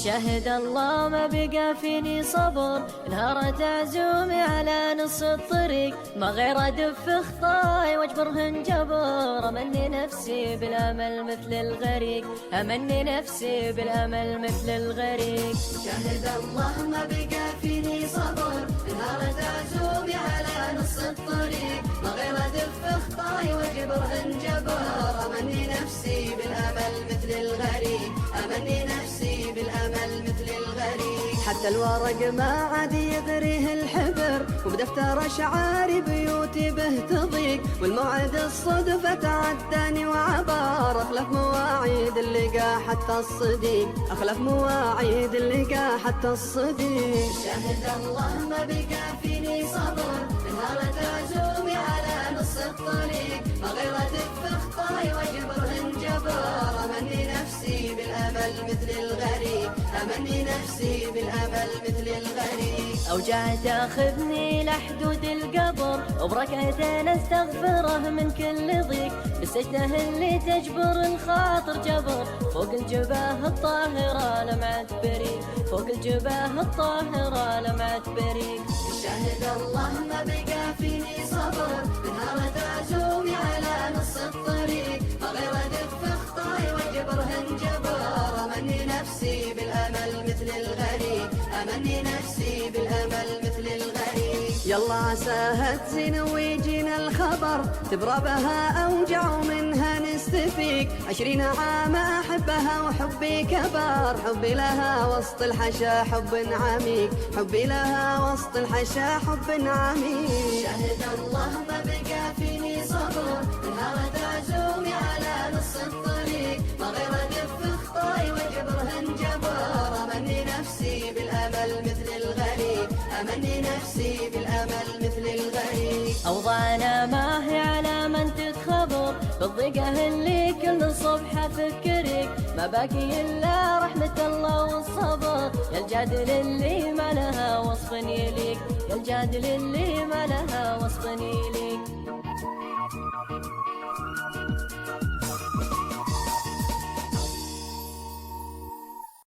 شهد الله ما بقى فيني صبر، انهارت عزومي على نص الطريق، ما غير ادف خطاي واجبرهن جبر، امني نفسي بالامل مثل الغريق، امني نفسي بالامل مثل الغريق. شهد الله ما بقى فيني صبر، انهارت عزومي على نص الطريق، ما غير ادف خطاي واجبرهن جبر، امني نفسي بالامل مثل الغريق، امني نفسي بالامل مثل الغريق. حتى الورق ما عاد يغريه الحبر، وبدفتر اشعاري بيوتي به تضيق، والموعد الصدفة تعداني وعبر، اخلف مواعيد اللقا حتى الصديق، اخلف مواعيد اللقا حتى الصديق. شهد الله ما بقى فيني صبر، انهارت عزومي على نص الطريق، ما غير ادف خطاي واجبرهن جبر، امني نفسي بالامل مثل الغريب، امني نفسي بالامل مثل الغريب. اوجاع تاخذني لحدود القبر، وبركعتين استغفره من كل ضيق، بالسجده اللي تجبر الخاطر جبر، فوق الجباه الطاهره لمعت بريق، فوق الجباه الطاهره لمعت بريق. شهد الله ما بقى فيني صبر، انهارت عزومي على نص الطريق، ما غير ادف خطاي واجبرهن جبر، امني نفسي بالامل مثل الغريب، امني نفسي بالامل مثل الغريب. يلا عساها تزين ويجينا الخبر، تبرى بها اوجع ومنها نستفيق، 20 عام احبها وحبي كبر، حبي لها وسط الحشا حب عميق، حبي لها وسط الحشا حب عميق. شهد الله ما بقى فيني صبر، انهارت عزومي على نص الطريق، ما غير ادف خطاي واجبرهن جبر، امني نفسي بالامل مثل الغريب، امني نفسي بالامل مثل الغريب. اوضاعنا ما هي على من تتخبر، بالضيقه اللي كل صبح افكرك، ما باقي الا رحمه الله والصبر، يا الجادل اللي ما لها وصف يليق، يا الجادل اللي ما لها وصف يليق.